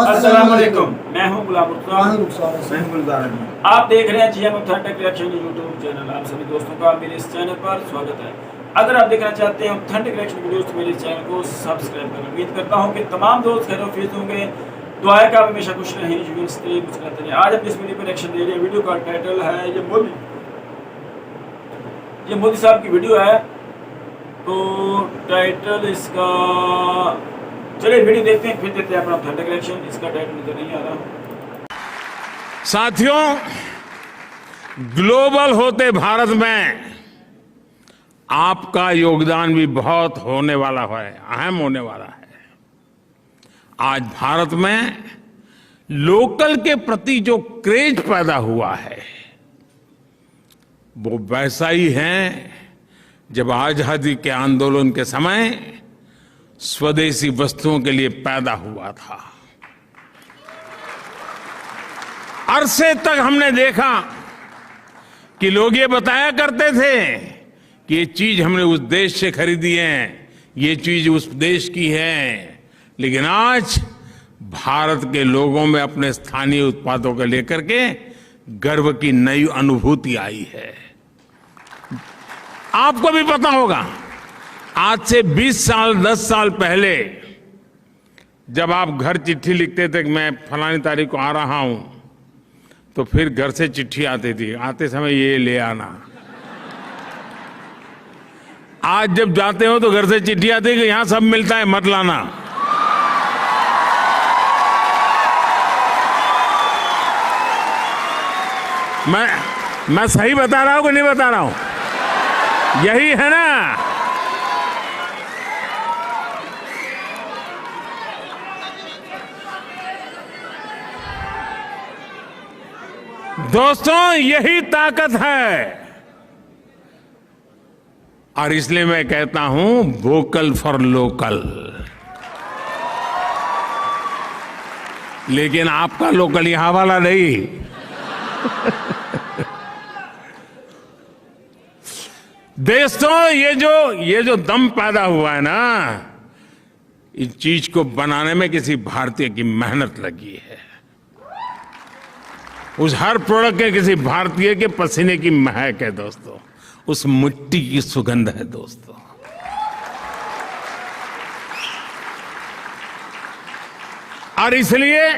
अस्सलाम वालेकुम, मैं हूं गुलाम रुखसार। आप देख रहे हैं GM authentic reaction YouTube channel. आप सभी दोस्तों का मेरे इस चैनल पर स्वागत है। अगर आप देखना चाहते हैं ऑथेंटिक रिएक्शन वीडियोस तो मेरे चैनल को सब्सक्राइब करें। उम्मीद करता हूं कि तमाम दोस्त खैर-ओ-आफियत होंगे। दुआ है कि आप हमेशा खुश रहें, मुस्कुराते रहें। आज हम जिस वीडियो पर रिएक्शन दे रहे हैं, वीडियो का टाइटल है ये मोदी साहब की वीडियो है। तो टाइटल इसका, चलिए वीडियो देखते हैं, फिर देते हैं अपना ऑथेंटिक रिएक्शन। इसका टाइटल मुझे नहीं आ रहा। साथियों, ग्लोबल होते भारत में आपका योगदान भी बहुत होने वाला है, अहम होने वाला है। आज भारत में लोकल के प्रति जो क्रेज पैदा हुआ है वो वैसा ही है जब आजादी के आंदोलन के समय स्वदेशी वस्तुओं के लिए पैदा हुआ था। अरसे तक हमने देखा कि लोग ये बताया करते थे कि ये चीज हमने उस देश से खरीदी है, ये चीज उस देश की है, लेकिन आज भारत के लोगों में अपने स्थानीय उत्पादों को लेकर के गर्व की नई अनुभूति आई है। आपको भी पता होगा, आज से 20 साल 10 साल पहले जब आप घर चिट्ठी लिखते थे कि मैं फलानी तारीख को आ रहा हूं, तो फिर घर से चिट्ठी आती थी, आते समय ये ले आना। आज जब जाते हो तो घर से चिट्ठी आती है कि यहां सब मिलता है, मत लाना। मैं सही बता रहा हूं कि नहीं बता रहा हूं? यही है ना। दोस्तों, यही ताकत है और इसलिए मैं कहता हूं वोकल फॉर लोकल। लेकिन आपका लोकल यहां वाला नहीं। दोस्तों, ये जो दम पैदा हुआ है ना, इस चीज को बनाने में किसी भारतीय की मेहनत लगी है। उस हर प्रोडक्ट के किसी भारतीय के पसीने की महक है दोस्तों, उस मिट्टी की सुगंध है दोस्तों। और इसलिए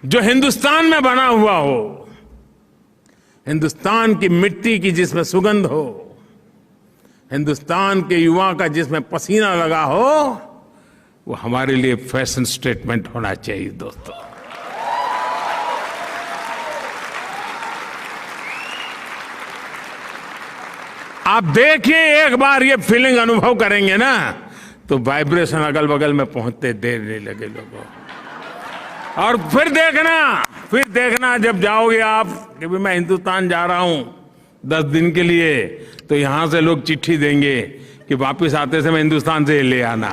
जो हिंदुस्तान में बना हुआ हो, हिंदुस्तान की मिट्टी की जिसमें सुगंध हो, हिंदुस्तान के युवा का जिसमें पसीना लगा हो, वो हमारे लिए फैशन स्टेटमेंट होना चाहिए दोस्तों। आप देखिए, एक बार ये फीलिंग अनुभव करेंगे ना, तो वाइब्रेशन अगल बगल में पहुंचते देर नहीं लगे लोगों। और फिर देखना जब जाओगे आप कि भी मैं हिंदुस्तान जा रहा हूं 10 दिन के लिए, तो यहां से लोग चिट्ठी देंगे कि वापस आते समय हिंदुस्तान से ले आना।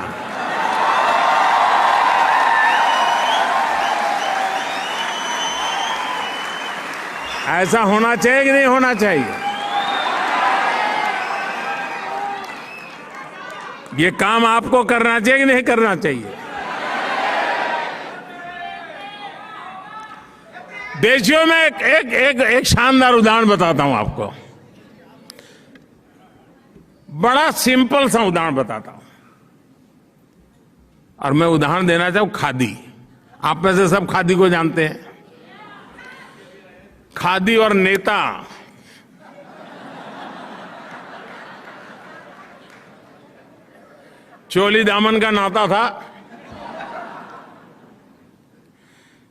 ऐसा होना चाहिए कि नहीं होना चाहिए? ये काम आपको करना चाहिए कि नहीं करना चाहिए? देशियों में एक शानदार उदाहरण बताता हूं आपको। बड़ा सिंपल सा उदाहरण बताता हूं, और मैं उदाहरण देना चाहूं खादी। आप में से सब खादी को जानते हैं। खादी और नेता, चोली दामन का नाता था।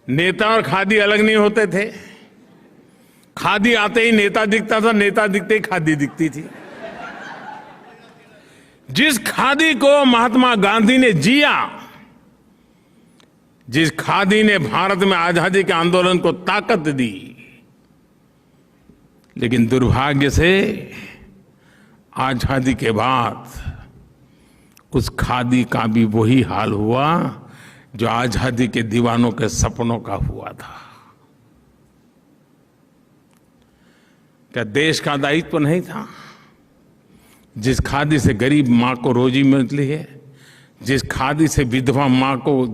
नेता और खादी अलग नहीं होते थे। खादी आते ही नेता दिखता था, नेता दिखते ही खादी दिखती थी। जिस खादी को महात्मा गांधी ने जिया, जिस खादी ने भारत में आजादी के आंदोलन को ताकत दी, लेकिन दुर्भाग्य से आजादी के बाद उस खादी का भी वही हाल हुआ जो आजादी के दीवानों के सपनों का हुआ था। क्या देश का दायित्व नहीं था जिस खादी से गरीब माँ को रोजी मिलती है, जिस खादी से विधवा माँ को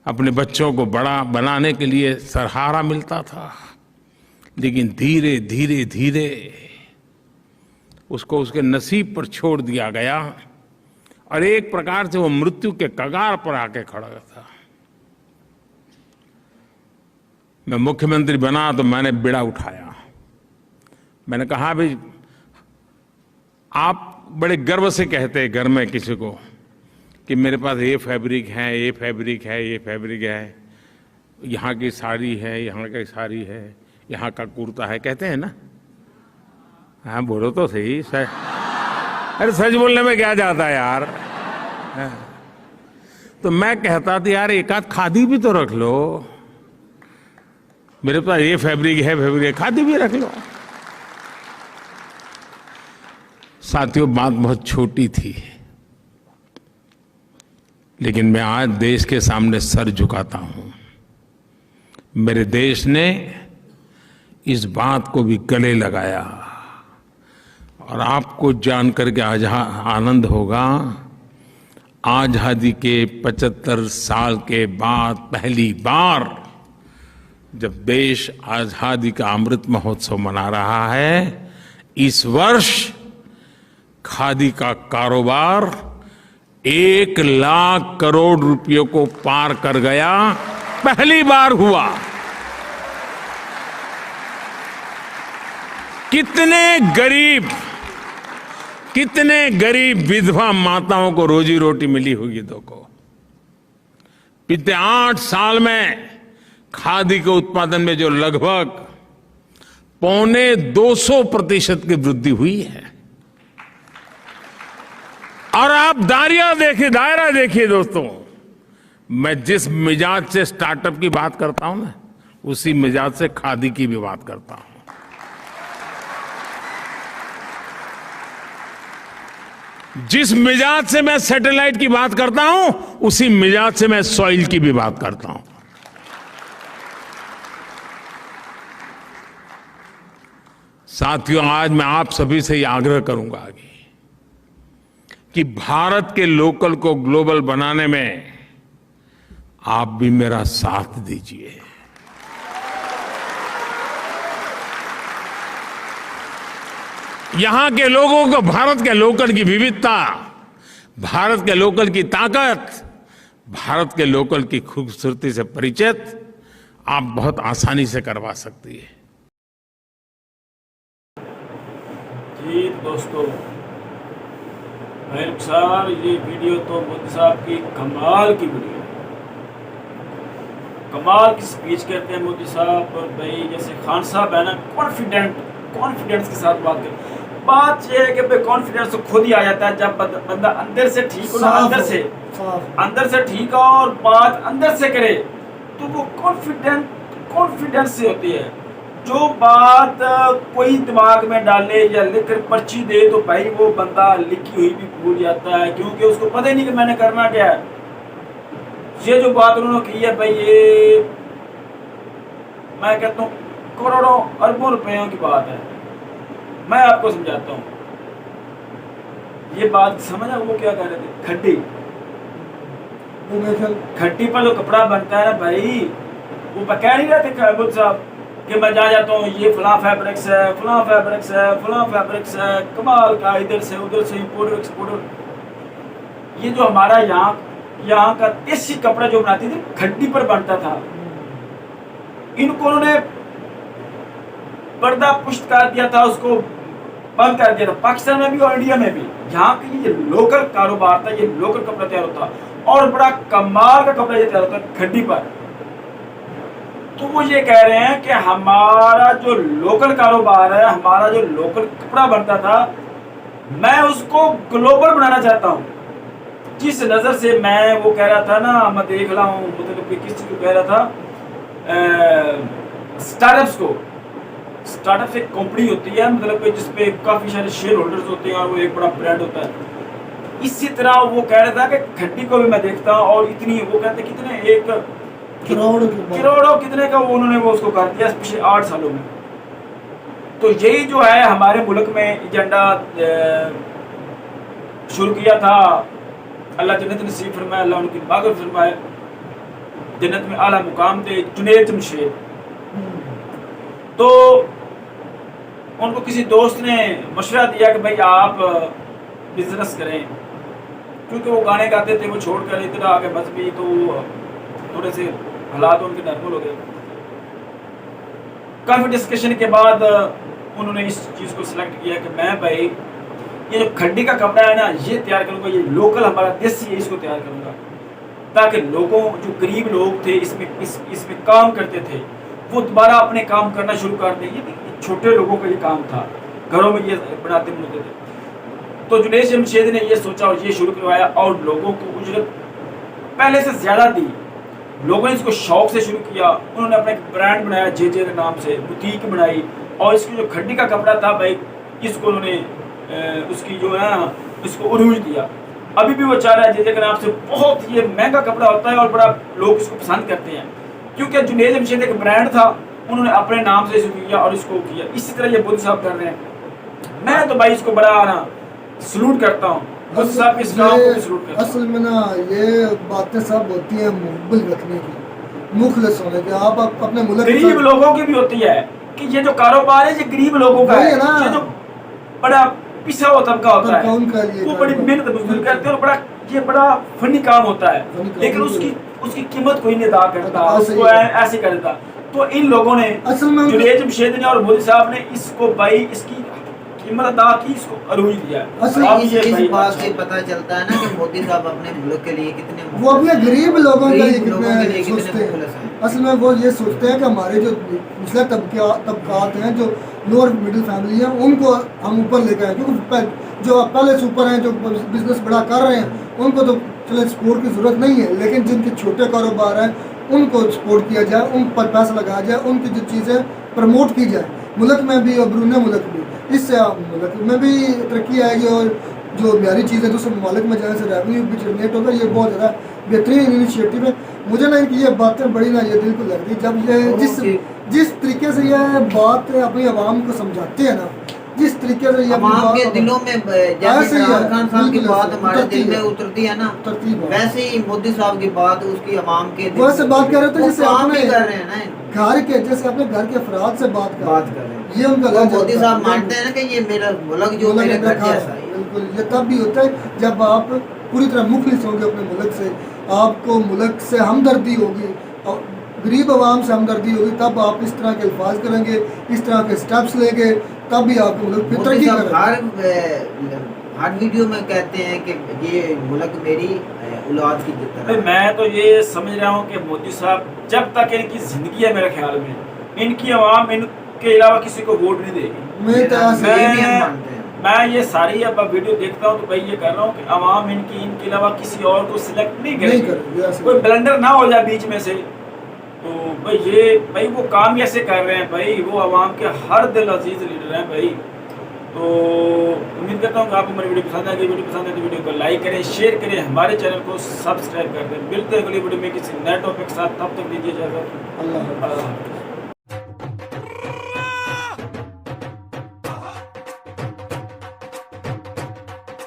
अपने बच्चों को बड़ा बनाने के लिए सहारा मिलता था, लेकिन धीरे धीरे धीरे उसको उसके नसीब पर छोड़ दिया गया और एक प्रकार से वो मृत्यु के कगार पर आके खड़ा था। मैं मुख्यमंत्री बना तो मैंने बीड़ा उठाया। मैंने कहा भाई, आप बड़े गर्व से कहते हैं घर में किसी को कि मेरे पास ये फैब्रिक है, ये फैब्रिक है, ये फैब्रिक है, यहाँ की साड़ी है, यहाँ की साड़ी है, यहाँ का कुर्ता है, कहते हैं ना? हाँ बोलो तो सही। अरे सच बोलने में क्या जाता है यार। तो मैं कहता था यार एक आध खादी भी तो रख लो, मेरे पास ये फैब्रिक है, खादी भी रख लो। साथियों, बात बहुत छोटी थी, लेकिन मैं आज देश के सामने सर झुकाता हूं। मेरे देश ने इस बात को भी गले लगाया और आपको जानकर के आज आनंद होगा, आजादी के 75 साल के बाद पहली बार जब देश आजादी का अमृत महोत्सव मना रहा है, इस वर्ष खादी का कारोबार 1 लाख करोड़ रुपयों को पार कर गया, पहली बार हुआ। कितने गरीब विधवा माताओं को रोजी रोटी मिली होगी। देखो, पिछले 8 साल में खादी के उत्पादन में जो लगभग 250% की वृद्धि हुई है। और आप दायरा देखिए दोस्तों, मैं जिस मिजाज से स्टार्टअप की बात करता हूं ना, उसी मिजाज से खादी की भी बात करता हूं। जिस मिजाज से मैं सैटेलाइट की बात करता हूं, उसी मिजाज से मैं सॉइल की भी बात करता हूं। साथियों, आज मैं आप सभी से ये आग्रह करूंगा कि भारत के लोकल को ग्लोबल बनाने में आप भी मेरा साथ दीजिए। यहां के लोगों को भारत के लोकल की विविधता, भारत के लोकल की ताकत, भारत के लोकल की खूबसूरती से परिचित आप बहुत आसानी से करवा सकती है। जी दोस्तों, भाई साहब, ये वीडियो तो मोदी साहब की कमाल की वीडियो, कमाल की स्पीच करते हैं मोदी साहब। और भाई जैसे खान साहब है ना, कॉन्फिडेंस के साथ बात करते। बात ये है कि भाई कॉन्फिडेंस तो खुद ही आ जाता है जब बंदा अंदर से ठीक हो ना, अंदर से ठीक हो और बात अंदर से करे, तो वो कॉन्फिडेंस से होती है। जो बात कोई दिमाग में डाले या लिखकर पर्ची दे, तो भाई वो बंदा लिखी हुई भी भूल जाता है, क्योंकि उसको पता ही नहीं कि मैंने करना क्या है। ये जो बात उन्होंने की है भाई, ये मैं कहता हूँ करोड़ों अरबों रुपयों की बात है। मैं आपको समझाता हूँ, ये बात समझा वो क्या कह रहे थे, खट्टी पर जो कपड़ा बनता है ना भाई, वो कह नहीं रहे थे बुद्ध साहब कि मैं जाता हूँ, ये फलां फैब्रिक्स है, फलां फैब्रिक्स है, फलां फैब्रिक्स है, कमाल का, इधर से उधर से इम्पोर्ट एक्सपोर्ट। ये जो हमारा यहाँ का देसी कपड़ा जो बनाती थी, खड्डी पर बनता था, इनको उन्होंने पर्दा पुष्ट कर दिया था, उसको बंद कर दिया था, पाकिस्तान में भी और इंडिया में भी। यहाँ की ये लोकल कारोबार था, ये लोकल कपड़ा तैयार होता और बड़ा कमाल का कपड़ा ये तैयार होता खड्डी पर। तो वो ये कह रहे हैं कि हमारा जो लोकल कारोबार है, हमारा जो लोकल कपड़ा बनता था, मैं उसको ग्लोबल बनाना चाहता हूँ। जिस नज़र से मैं वो कह रहा था ना, मैं देख रहा हूँ, मतलब कि किस चीज़ को कह रहा था, स्टार्टअप्स को। स्टार्टअप एक कंपनी होती है, मतलब कि जिसपे काफ़ी सारे शेयर होल्डर्स होते हैं और वो एक बड़ा ब्रांड होता है। इसी तरह वो कह रहा था कि खड्डी को भी मैं देखता हूँ, और इतनी वो कहते कितने एक करोड़ों कितने का वो उन्होंने वो उसको कर दिया पिछले 8 सालों में। तो यही जो है हमारे मुल्क में एजेंडा शुरू किया था। अल्लाह जन्नत नसीब फरमाए, अल्लाह उनकी मग़फ़िरत फरमाए, जन्नत में आला मुकाम थे जुनैद जमशेद। तो उनको किसी दोस्त ने मशवरा दिया कि भाई आप बिजनेस करें, क्योंकि वो गाने गाते थे, वो छोड़कर इतना आगे मजहबी, तो थोड़े से हालात उनके नॉर्मल हो गए। काफ़ी डिस्कशन के बाद उन्होंने इस चीज़ को सिलेक्ट किया कि मैं भाई ये जो खड्डी का कपड़ा है ना, ये तैयार करूँगा, ये लोकल हमारा देसी है, इसको तैयार करूँगा, ताकि लोगों जो गरीब लोग थे इसमें काम करते थे, वो दोबारा अपने काम करना शुरू कर दें। ये छोटे लोगों का ये काम था, घरों में ये बनाते बनते थे। तो जुनैद जमशेद ने ये सोचा और ये शुरू करवाया, और लोगों को उजरत पहले से ज़्यादा दी। लोगों ने इसको शौक से शुरू किया। उन्होंने अपना एक ब्रांड बनाया जे के नाम से, बुटीक बनाई, और इसकी जो खड्डी का कपड़ा था भाई, इसको उन्होंने उसकी जो है ना, इसको उरूज दिया। अभी भी वो चाह रहा है जे के नाम से, बहुत ये महंगा कपड़ा होता है और बड़ा लोग इसको पसंद करते हैं, क्योंकि जुनैद जमशेद एक ब्रांड था, उन्होंने अपने नाम से इसको किया और इसको किया। इसी तरह ये बुद्ध साहब कर रहे हैं। मैं तो भाई इसको बड़ा ना सलूट करता हूँ, बुद्ध साहब इस काम को सलूट करता हूँ। असल में ना ये बातें सब होती हैं मुकबिल रखने की, मुखलिस होने की। आप अपने मुल्क गरीब लोगों की भी होती है कि ये जो कारोबार है ये गरीब लोगों का है, ये जो बड़ा पिसा हुआ तबका होता है, वो बड़ी मेहनत मजदूरी करते हैं और ये बड़ा फनी काम होता है, लेकिन उसकी कीमत कोई नहीं अदा करता, उसको ऐसे करता। तो इन लोगों ने, जुनैद जमशेद ने और मोदी साहब ने इसको भाई इसकी कीमत अदा की, इसको अरूज दिया। इस बात से पता चलता है ना कि मोदी साहब अपने मुल्क के लिए कितने, वो अपने गरीब लोगों के लिए कितने सोचते हैं। असल में वो ये सोचते हैं कि हमारे जो निचला तबकात हैं, जो लोअर मिडिल फैमिली है, उनको हम ऊपर लेकर आए, क्योंकि जो पहले से ऊपर हैं, जो बिजनेस बड़ा कर रहे हैं, उनको तो चले सपोर्ट की ज़रूरत नहीं है, लेकिन जिनके छोटे कारोबार हैं उनको सपोर्ट किया जाए, उन पर पैसा लगाया जाए, उनकी जो चीज़ें प्रमोट की जाए, मुल्क में भी और बैरून मुल्क भी। इससे मुल्क में भी तरक्की आएगी और जो म्यारी चीज़ें दूसरे ममालिक में जाने से रेवेन्यू भी जनरेट होगा। ये बहुत ज़्यादा बेहतरीन इनिशिएटिव है। मुझे ना इनकी ये बातें बड़ी ना ये दिल को लगती, जब ये जिस तरीके से ये बात अपनी आवाम को समझाते हैं ना, जिस तरीके से ये आवाम के दिलों में जैसे इमरान खान साहब की बात हमारे दिल में उतरती है ना, वैसे ही मोदी साहब की बात उसकी आवाम के दिल वैसे बात कर रहे थे जैसे अपने कर रहे हैं ना, घर के जैसे अपने घर के अफराद से बात कर रहे हैं। ये उनका मोदी साहब मानते हैं ना कि ये मेरा मुल्क जो मेरे घर जैसा है। बिल्कुल, ये तब भी होता है जब आप पूरी तरह मुखलिस होंगे अपने मुल्क से, आपको मुल्क से हमदर्दी होगी और गरीब आवाम से हमदर्दी होगी, तब आप इस तरह के अल्फाज करेंगे, इस तरह के स्टेप्स लेंगे, तब भी आपको मुल्क फिर तरक्की करेगा। हर वीडियो में कहते हैं कि ये मुल्क मेरी औलाद की तरह। मैं तो ये समझ रहा हूँ कि मोदी साहब जब तक इनकी जिंदगी है, मेरे ख्याल में इनकी आवाम इनके अलावा किसी को वोट नहीं देगी। मैं ये सारी अब वीडियो देखता हूँ तो भाई ये कर रहा हूँ कि आवाम इनके अलावा किसी और को सिलेक्ट नहीं करेगी। कोई ब्लंडर ना हो जाए बीच में से, तो भाई वो काम ऐसे कर रहे हैं भाई, वो आवाम के हर दिल अजीज लीडर हैं भाई। तो उम्मीद करता हूँ कि आपको मेरी वीडियो पसंद आएगी। वीडियो पसंद है तो वीडियो को लाइक करें, शेयर करें, हमारे चैनल को सब्सक्राइब कर दें। मिलते हैं अगली वीडियो में किसी नए टॉपिक के साथ, तब तक दीजिए इजाज़त। अल्लाह।